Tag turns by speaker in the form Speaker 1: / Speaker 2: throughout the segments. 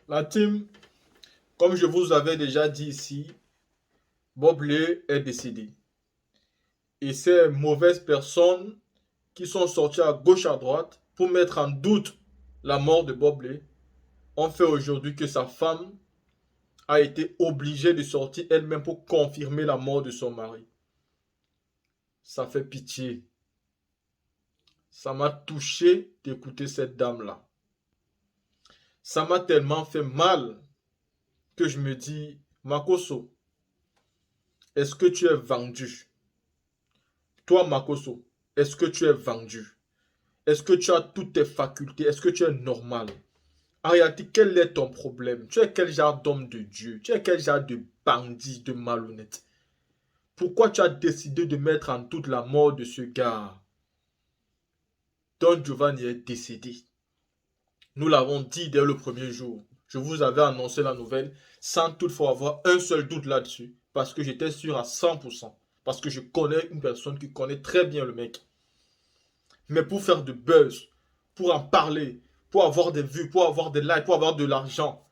Speaker 1: La team, comme je vous avais déjà dit ici, Bob Lee est décédé. Et ces mauvaises personnes qui sont sorties à gauche à droite pour mettre en doute la mort de Bob Lee ont fait aujourd'hui que sa femme a été obligée de sortir elle-même pour confirmer la mort de son mari. Ça fait pitié. Ça m'a touché d'écouter cette dame-là. Ça m'a tellement fait mal que je me dis, Makoso, est-ce que tu es vendu? Toi, Makoso, est-ce que tu es vendu? Est-ce que tu as toutes tes facultés? Est-ce que tu es normal? En réalité, quel est ton problème? Tu es quel genre d'homme de Dieu? Tu es quel genre de bandit, de malhonnête? Pourquoi tu as décidé de mettre en doute la mort de ce gars? Don Giovanni est décédé. Nous l'avons dit dès le premier jour. Je vous avais annoncé la nouvelle sans toutefois avoir un seul doute là-dessus. Parce que j'étais sûr à 100%. Parce que je connais une personne qui connaît très bien le mec. Mais pour faire de buzz, pour en parler, pour avoir des vues, pour avoir des likes, pour avoir de l'argent,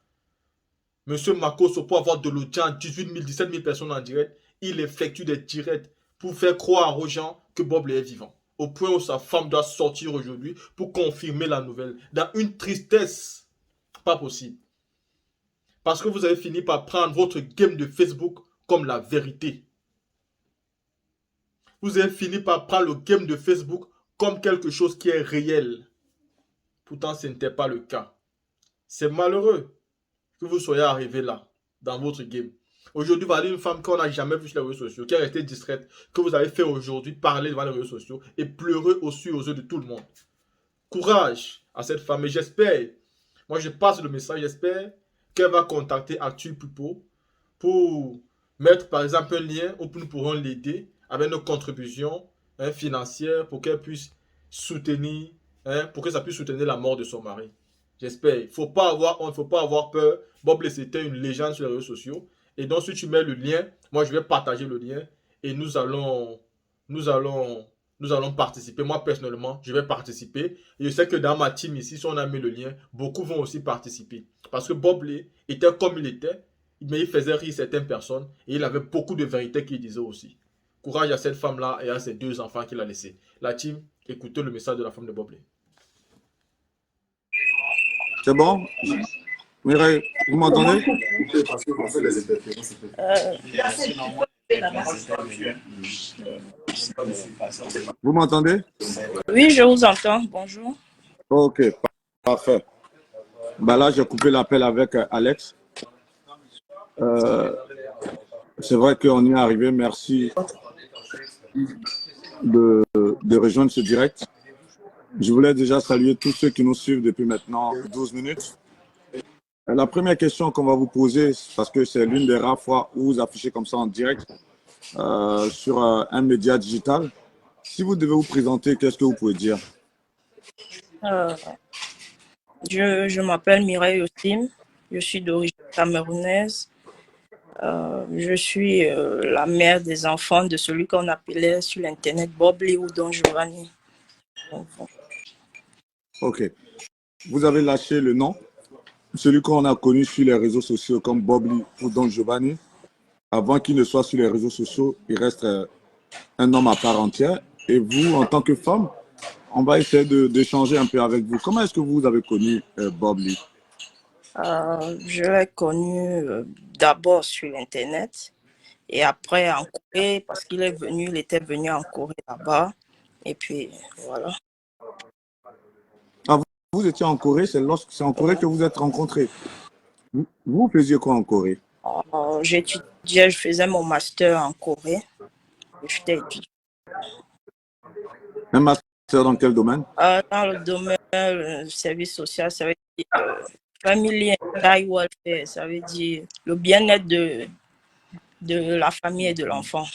Speaker 1: Monsieur Makoso, pour avoir de l'audience, 18 000, 17 000 personnes en direct, il effectue des directs pour faire croire aux gens que Bob Lee est vivant. Au point où sa femme doit sortir aujourd'hui pour confirmer la nouvelle. Dans une tristesse pas possible. Parce que vous avez fini par prendre votre game de Facebook comme la vérité. Vous avez fini par prendre le game de Facebook comme quelque chose qui est réel. Pourtant, ce n'était pas le cas. C'est malheureux que vous soyez arrivé là, dans votre game. Aujourd'hui, vous avez une femme qu'on n'a jamais vue sur les réseaux sociaux, qui est restée distraite, que vous avez fait aujourd'hui parler devant les réseaux sociaux et pleurer aussi aux yeux de tout le monde. Courage à cette femme et j'espère, moi je passe le message, j'espère qu'elle va contacter Actu Pupo pour mettre par exemple un lien où nous pourrons l'aider avec nos contributions financières pour qu'elle puisse soutenir, pour que ça puisse soutenir la mort de son mari. J'espère. Il ne faut pas avoir honte, il ne faut pas avoir peur. Bob Lee, c'était une légende sur les réseaux sociaux. Et donc, si tu mets le lien, moi, je vais partager le lien et nous allons, nous allons participer. Moi, personnellement, je vais participer. Et je sais que dans ma team ici, si on a mis le lien, beaucoup vont aussi participer. Parce que Bob Lee était comme il était, mais il faisait rire certaines personnes et il avait beaucoup de vérité qu'il disait aussi. Courage à cette femme-là et à ses deux enfants qu'il a laissés. La team, écoutez le message de la femme de Bob Lee.
Speaker 2: C'est bon? Mireille, vous m'entendez? Vous m'entendez?
Speaker 3: Oui, je vous entends. Bonjour.
Speaker 2: Ok, parfait. Bah là, j'ai coupé l'appel avec Alex. C'est vrai qu'on y est arrivé. Merci de rejoindre ce direct. Je voulais déjà saluer tous ceux qui nous suivent depuis maintenant 12 minutes. La première question qu'on va vous poser, parce que c'est l'une des rares fois où vous affichez comme ça en direct sur un média digital. Si vous devez vous présenter, qu'est-ce que vous pouvez dire?
Speaker 3: Je m'appelle Mireille Ostim. Je suis d'origine camerounaise. Je suis la mère des enfants de celui qu'on appelait sur l'internet Bob Lee ou Don Giovanni.
Speaker 2: Ok. Vous avez lâché le nom, celui qu'on a connu sur les réseaux sociaux comme Bob Lee ou Don Giovanni. Avant qu'il ne soit sur les réseaux sociaux, il reste un homme à part entière. Et vous, en tant que femme, on va essayer d'échanger un peu avec vous. Comment est-ce que vous avez connu Bob Lee?
Speaker 3: Je l'ai connu d'abord sur l'internet et après en Corée parce qu'il était venu en Corée là-bas. Et puis voilà.
Speaker 2: Ah, vous étiez en Corée, c'est en Corée que vous êtes rencontrés. Vous faisiez quoi en Corée?
Speaker 3: J'étudiais, je faisais mon master en Corée. J'étais étudiante.
Speaker 2: Un master dans quel domaine?
Speaker 3: Dans le domaine du service social, ça veut dire family and child welfare, ça veut dire le bien-être de la famille et de l'enfant.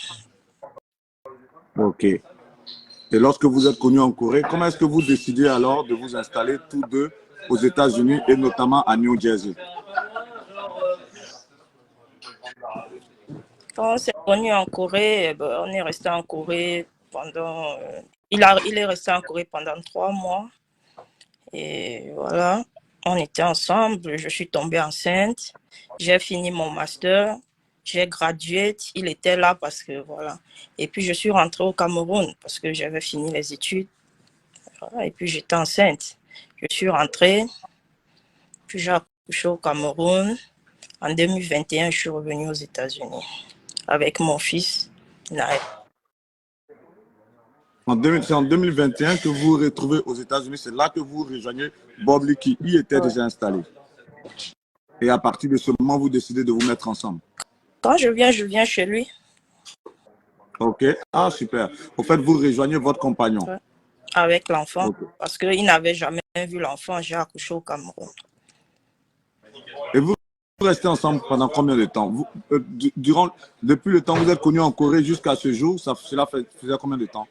Speaker 2: Ok. Et lorsque vous êtes connus en Corée, comment est-ce que vous décidez alors de vous installer tous deux aux États-Unis et notamment à New Jersey?
Speaker 3: Quand on s'est connus en Corée, on est resté en Corée pendant... il est resté en Corée pendant 3 mois. Et voilà. On était ensemble, je suis tombée enceinte, j'ai fini mon master, j'ai gradué, il était là parce que voilà. Et puis je suis rentrée au Cameroun parce que j'avais fini les études. Voilà, et puis j'étais enceinte. Je suis rentrée, puis j'ai accouché au Cameroun. En 2021, je suis revenue aux États-Unis avec mon fils, Naël.
Speaker 2: C'est en 2021 que vous vous retrouvez aux États-Unis. C'est là que vous rejoignez Bob Lee qui y était
Speaker 3: Ouais.
Speaker 2: déjà installé. Et à partir de ce moment, vous décidez de vous mettre ensemble.
Speaker 3: Quand je viens chez lui.
Speaker 2: OK. Ah, super. Au fait, vous rejoignez votre compagnon.
Speaker 3: Ouais. Avec l'enfant.
Speaker 2: OK.
Speaker 3: Parce qu'il n'avait jamais vu l'enfant. J'ai accouché au Cameroun.
Speaker 2: Et vous restez ensemble pendant combien de temps vous, depuis le temps où vous êtes connu en Corée jusqu'à ce jour, cela faisait combien de temps?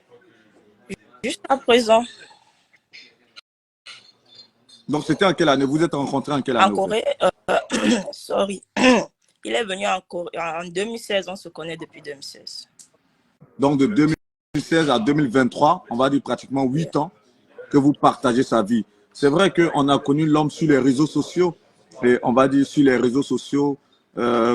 Speaker 3: Jusqu'à présent,
Speaker 2: Donc, c'était en quelle année? Vous êtes rencontrés en quelle
Speaker 3: en
Speaker 2: année, au fait?
Speaker 3: Corée, sorry, il est venu en Corée en 2016. On se connaît depuis 2016.
Speaker 2: Donc, de 2016 à 2023, on va dire pratiquement 8 ans que vous partagez sa vie. C'est vrai qu'on a connu l'homme sur les réseaux sociaux, et on va dire sur les réseaux sociaux,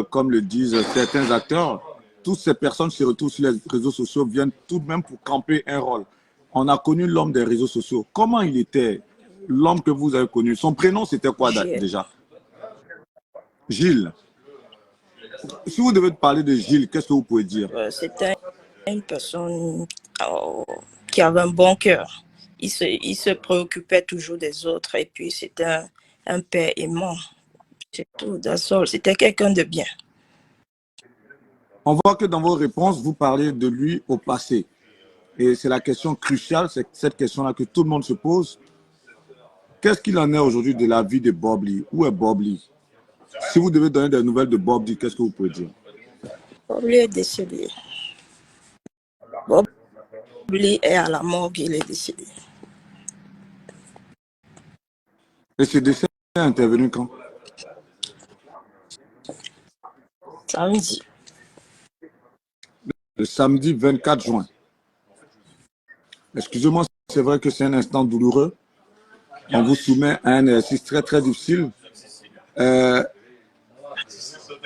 Speaker 2: comme le disent certains acteurs, toutes ces personnes se retrouvent sur les réseaux sociaux, viennent tout de même pour camper un rôle. On a connu l'homme des réseaux sociaux. Comment il était, l'homme que vous avez connu? Son prénom, c'était quoi
Speaker 3: Gilles.
Speaker 2: déjà? Gilles. Si vous devez parler de Gilles, qu'est-ce que vous pouvez dire?
Speaker 3: C'était une personne qui avait un bon cœur. Il se préoccupait toujours des autres et puis c'était un père aimant. C'est tout, c'était quelqu'un de bien.
Speaker 2: On voit que dans vos réponses, vous parlez de lui au passé. Et c'est la question cruciale, c'est cette question-là que tout le monde se pose. Qu'est-ce qu'il en est aujourd'hui de la vie de Bob Lee? Où est Bob Lee? Si vous devez donner des nouvelles de Bob Lee, qu'est-ce que vous pouvez dire?
Speaker 3: Bob Lee est décédé. Bob Lee est à la morgue, il est décédé.
Speaker 2: Et ce décès est intervenu quand?
Speaker 3: Samedi.
Speaker 2: Le samedi 24 juin. Excusez-moi, c'est vrai que c'est un instant douloureux. On vous soumet à un exercice très très difficile.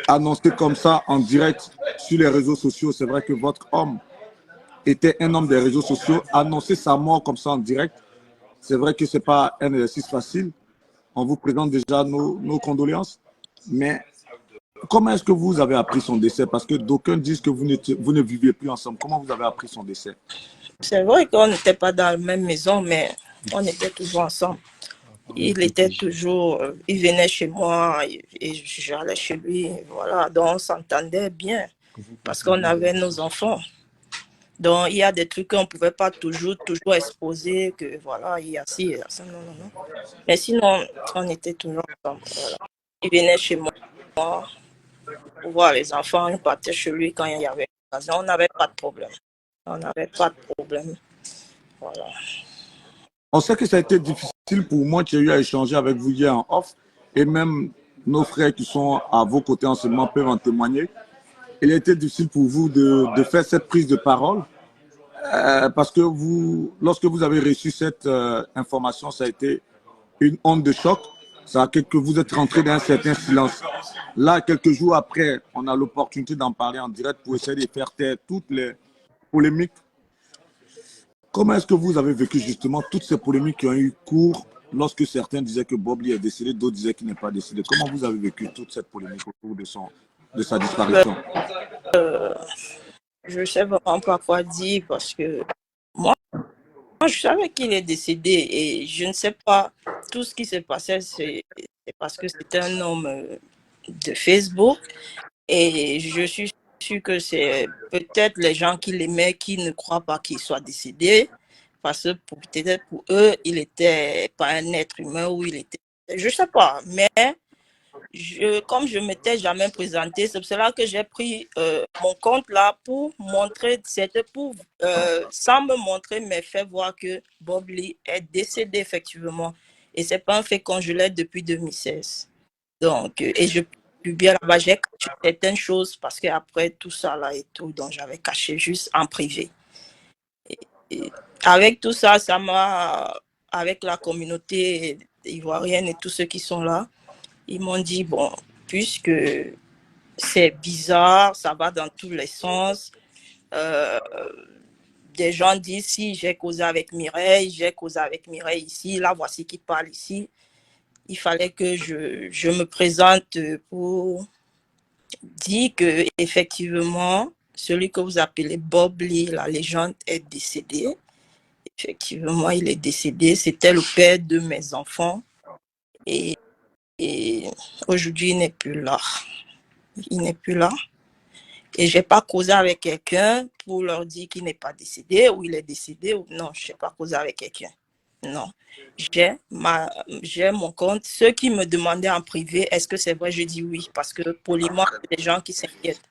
Speaker 2: Annoncé comme ça en direct sur les réseaux sociaux, c'est vrai que votre homme était un homme des réseaux sociaux. Annoncer sa mort comme ça en direct, c'est vrai que ce n'est pas un exercice facile. On vous présente déjà nos condoléances. Mais comment est-ce que vous avez appris son décès? Parce que d'aucuns disent que vous ne viviez plus ensemble. Comment vous avez appris son décès?
Speaker 3: C'est vrai qu'on n'était pas dans la même maison, mais on était toujours ensemble. Il était toujours, il venait chez moi et j'allais chez lui. Voilà, donc on s'entendait bien parce qu'on avait nos enfants. Donc il y a des trucs qu'on ne pouvait pas toujours exposer, que voilà, il y a ci, il y a ça, non, non, non. Mais sinon, on était toujours ensemble. Voilà. Il venait chez moi pour voir les enfants, il partait chez lui quand il y avait l'occasion. On n'avait pas de problème. On n'avait pas de problème. Voilà.
Speaker 2: On sait que ça a été difficile pour moi qui ai eu à échanger avec vous hier en off, et même nos frères qui sont à vos côtés en ce moment peuvent en témoigner. Il a été difficile pour vous de faire cette prise de parole parce que lorsque vous avez reçu cette information, ça a été une onde de choc. Ça a fait que vous êtes rentré dans un certain silence. Là, quelques jours après, on a l'opportunité d'en parler en direct pour essayer de faire taire toutes les polémiques. Comment est-ce que vous avez vécu justement toutes ces polémiques qui ont eu cours lorsque certains disaient que Bob Lee est décédé, d'autres disaient qu'il n'est pas décédé? Comment vous avez vécu toute cette polémique autour de sa disparition?
Speaker 3: Je ne sais vraiment pas quoi dire parce que moi, je savais qu'il est décédé et je ne sais pas, tout ce qui s'est passé, c'est parce que c'était un homme de Facebook et je suis sûre que c'est peut-être les gens qui l'aimaient qui ne croient pas qu'il soit décédé parce que peut-être pour eux, il n'était pas un être humain ou il était, je ne sais pas, mais comme je ne m'étais jamais présenté, c'est pour cela que j'ai pris mon compte là pour montrer, sans me montrer, mais faire voir que Bob Lee est décédé effectivement. Et ce n'est pas un fait congelé depuis 2016. Donc, et je publie là-bas, j'ai caché certaines choses parce qu'après tout ça là et tout, donc j'avais caché juste en privé. Et avec tout ça, ça m'a, avec la communauté ivoirienne et tous ceux qui sont là, ils m'ont dit, bon, puisque c'est bizarre, ça va dans tous les sens, des gens disent, si j'ai causé avec Mireille ici, là, voici qui parle ici. Il fallait que je me présente pour dire que effectivement, celui que vous appelez Bob Lee, la légende, est décédé. Effectivement, il est décédé. C'était le père de mes enfants. Et aujourd'hui, il n'est plus là. Il n'est plus là. Et je n'ai pas causé avec quelqu'un pour leur dire qu'il n'est pas décédé ou il est décédé. Ou... Non, je n'ai pas causé avec quelqu'un. Non. J'ai mon compte. Ceux qui me demandaient en privé, est-ce que c'est vrai, je dis oui. Parce que poliment, il y a des gens qui s'inquiètent.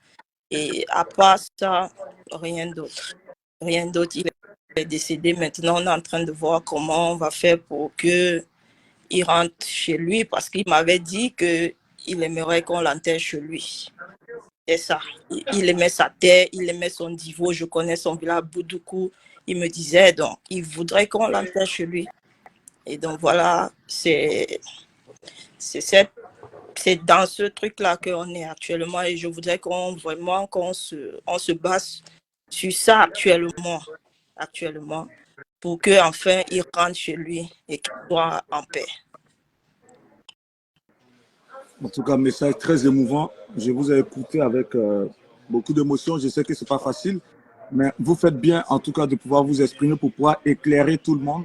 Speaker 3: Et à part ça, rien d'autre. Rien d'autre. Il est décédé. Maintenant, on est en train de voir comment on va faire pour qu'il rentre chez lui. Parce qu'il m'avait dit qu'il aimerait qu'on l'enterre chez lui. C'est ça. Il aimait sa terre, il aimait son niveau. Je connais son village, Boudoukou. Il me disait, donc, il voudrait qu'on l'enterre chez lui. Et donc, voilà, c'est dans ce truc-là qu'on est actuellement. Et je voudrais qu'on se base sur ça actuellement, pour qu'enfin, il rentre chez lui et qu'il soit en paix.
Speaker 2: En tout cas, message très émouvant. Je vous ai écouté avec beaucoup d'émotion. Je sais que ce n'est pas facile, mais vous faites bien, en tout cas, de pouvoir vous exprimer pour pouvoir éclairer tout le monde,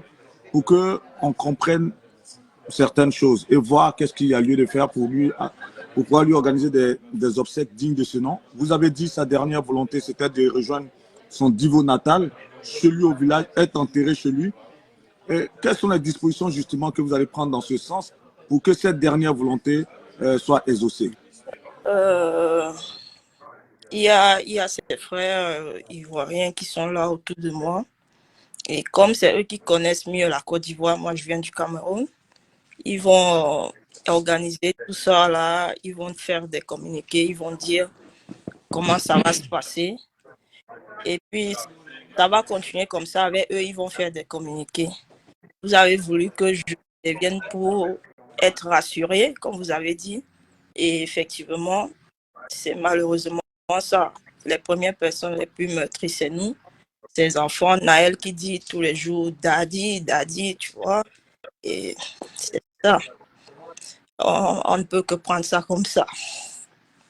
Speaker 2: pour qu'on comprenne certaines choses et voir qu'est-ce qu'il y a lieu de faire pour pouvoir lui organiser des obsèques dignes de ce nom. Vous avez dit sa dernière volonté, c'était de rejoindre son divo natal, chez lui au village, être enterré chez lui. Et quelles sont les dispositions justement que vous allez prendre dans ce sens pour que cette dernière volonté soit exaucée?
Speaker 3: Il y a ses frères ivoiriens qui sont là autour de moi. Et comme c'est eux qui connaissent mieux la Côte d'Ivoire, moi je viens du Cameroun, ils vont organiser tout ça là, ils vont faire des communiqués, ils vont dire comment ça va se passer. Et puis, ça va continuer comme ça. Avec eux, ils vont faire des communiqués. Vous avez voulu que je vienne pour être rassurée, comme vous avez dit. Et effectivement, c'est malheureusement ça. Les premières personnes les plus meurtries, c'est nous. Ces enfants, Naël qui dit tous les jours « Daddy, Daddy », tu vois. Et c'est ça. On ne peut que prendre ça comme ça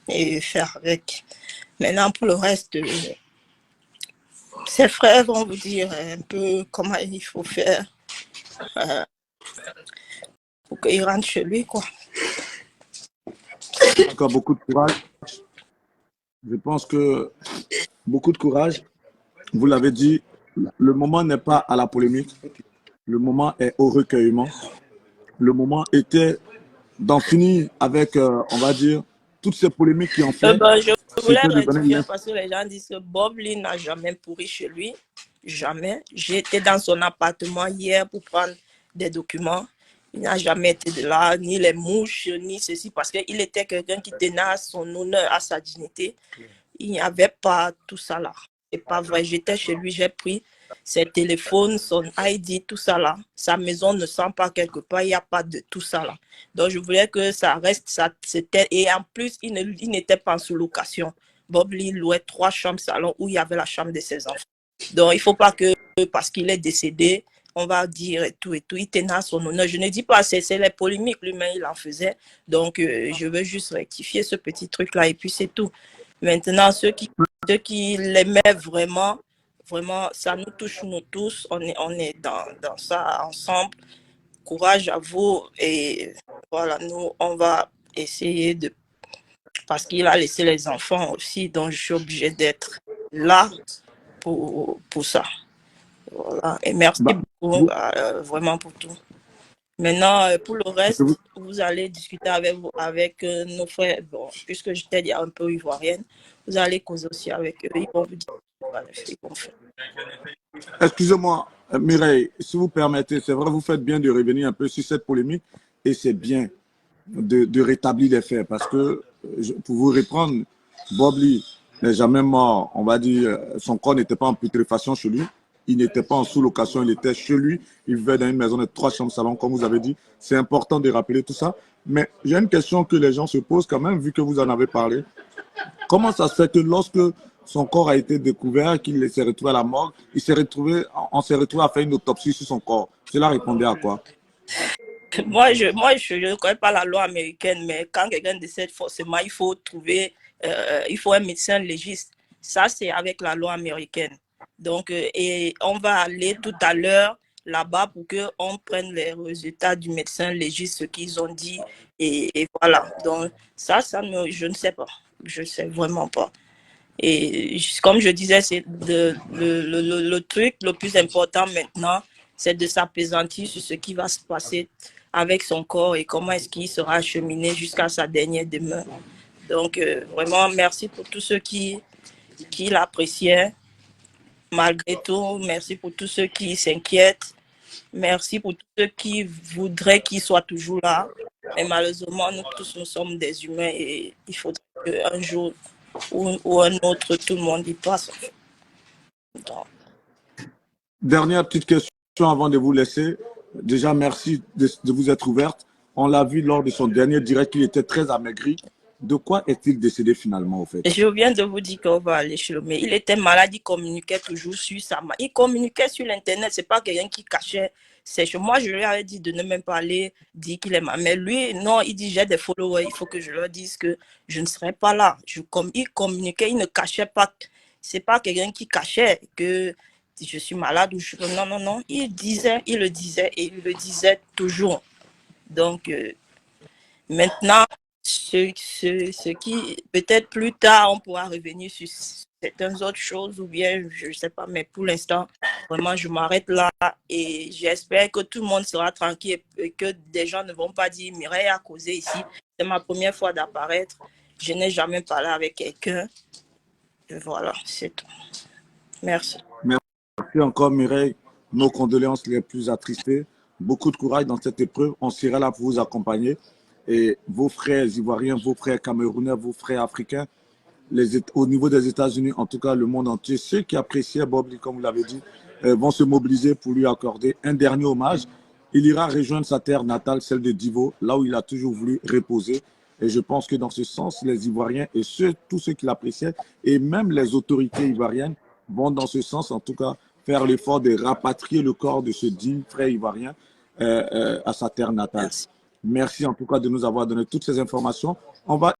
Speaker 3: et faire avec. Maintenant, pour le reste, ses frères vont vous dire un peu comment il faut faire pour qu'il rentre chez lui, quoi.
Speaker 2: Encore beaucoup de courage. Je pense que beaucoup de courage. Vous l'avez dit, le moment n'est pas à la polémique. Le moment est au recueillement. Le moment était d'en finir avec, on va dire, toutes ces polémiques qui ont fait.
Speaker 3: Je voulais rectifier parce que les gens disent que Bob Lee n'a jamais pourri chez lui. Jamais. J'étais dans son appartement hier pour prendre des documents. Il n'a jamais été de là, ni les mouches, ni ceci, parce qu'il était quelqu'un qui tenait à son honneur, à sa dignité. Il n'y avait pas tout ça là. C'est pas vrai. J'étais chez lui, j'ai pris ses téléphones, son ID, tout ça là. Sa maison ne sent pas quelque part, il n'y a pas de tout ça là. Donc je voulais que ça reste, ça, c'était, et en plus, il n'était pas en sous-location. Bob Lee louait 3 chambres salon où il y avait la chambre de ses enfants. Donc il ne faut pas que, parce qu'il est décédé, on va dire et tout, il tenait à son honneur. Je ne dis pas, c'est les polémiques, lui-même il en faisait. Donc je veux juste rectifier ce petit truc là et puis c'est tout. Maintenant, ceux qui l'aimaient vraiment, ça nous touche nous tous. On est dans ça ensemble. Courage à vous. Et voilà, nous, on va essayer de... Parce qu'il a laissé les enfants aussi, donc je suis obligée d'être là pour ça. Voilà. Et merci beaucoup, vraiment pour tout. Maintenant, pour le reste, vous allez discuter avec nos frères. Bon, puisque j'étais déjà un peu ivoirienne, vous allez causer aussi avec eux. Ils vont vous dire ce qu'ils vont faire.
Speaker 2: Excusez-moi, Mireille, si vous permettez, c'est vrai, vous faites bien de revenir un peu sur cette polémique et c'est bien de rétablir les faits parce que, pour vous reprendre, Bob Lee n'est jamais mort. On va dire, son corps n'était pas en putréfaction chez lui. il n'était pas en sous-location, il était chez lui. Il vivait dans une maison de 3 chambres salon, comme vous avez dit. C'est important de rappeler tout ça. Mais j'ai une question que les gens se posent quand même, vu que vous en avez parlé. Comment ça se fait que lorsque son corps a été découvert, qu'il s'est retrouvé à la morgue, on s'est retrouvé à faire une autopsie sur son corps? Cela répondait à quoi?
Speaker 3: Moi, je ne connais pas la loi américaine, mais quand quelqu'un décède, forcément, il faut il faut un médecin légiste. Ça, c'est avec la loi américaine. Donc, et on va aller tout à l'heure là-bas pour qu'on prenne les résultats du médecin légiste, ce qu'ils ont dit. Et voilà. Donc, je ne sais pas. Je ne sais vraiment pas. Et comme je disais, c'est le truc le plus important maintenant, c'est de s'apaisantir sur ce qui va se passer avec son corps et comment est-ce qu'il sera acheminé jusqu'à sa dernière demeure. Donc, vraiment, merci pour tous ceux qui l'appréciaient. Malgré tout, merci pour tous ceux qui s'inquiètent. Merci pour tous ceux qui voudraient qu'il soit toujours là. Mais malheureusement, nous tous, nous sommes des humains et il faudrait qu'un jour ou un autre, tout le monde y passe. Donc,
Speaker 2: Dernière petite question avant de vous laisser. Déjà, merci de vous être ouverte. On l'a vu lors de son dernier direct, il était très amaigri. De quoi est-il décédé finalement, au fait?
Speaker 3: je viens de vous dire qu'on va aller chez le médecin. Il était malade, il communiquait toujours sur il communiquait sur l'Internet. C'est pas quelqu'un qui cachait ses choses. Moi, je lui avais dit de ne même pas aller dire qu'il est malade. Mais lui, non, il dit j'ai des followers, il faut que je leur dise que je ne serai pas là. Il communiquait, il ne cachait pas. C'est pas quelqu'un qui cachait que je suis malade ou non, non, non. Il le disait et il le disait toujours. Donc, maintenant, ce qui, peut-être plus tard, on pourra revenir sur certaines autres choses ou bien, je ne sais pas, mais pour l'instant, vraiment, je m'arrête là et j'espère que tout le monde sera tranquille et que des gens ne vont pas dire Mireille a causé ici. C'est ma première fois d'apparaître. Je n'ai jamais parlé avec quelqu'un. Voilà, c'est tout. Merci.
Speaker 2: Merci encore, Mireille. Nos condoléances les plus attristées. Beaucoup de courage dans cette épreuve. On sera là pour vous accompagner. Et vos frères ivoiriens, vos frères camerounais, vos frères africains, au niveau des États-Unis, en tout cas le monde entier, ceux qui appréciaient Bob Lee, comme vous l'avez dit, vont se mobiliser pour lui accorder un dernier hommage. Il ira rejoindre sa terre natale, celle de Divo, là où il a toujours voulu reposer. Et je pense que dans ce sens, les Ivoiriens et tous ceux qui l'appréciaient, et même les autorités ivoiriennes, vont dans ce sens, en tout cas, faire l'effort de rapatrier le corps de ce digne frère ivoirien à sa terre natale.
Speaker 3: Merci.
Speaker 2: Merci en tout cas de nous avoir donné toutes ces informations. On va